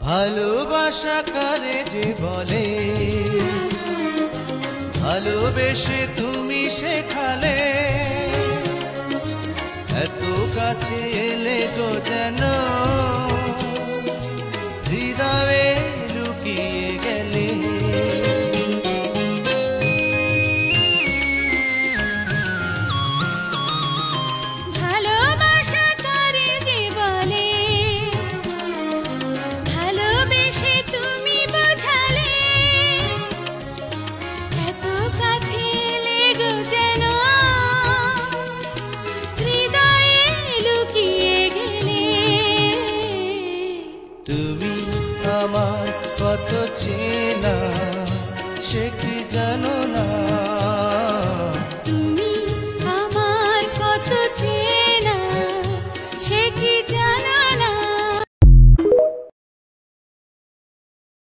ভালোবাসা কারে যে বলে, ভালোবেসে তুমি শেখালে, এত কাছে এলে গো যেন হৃদয়ে লুকিয়ে গেলে। আমার কত চেনা সে কি জানো না,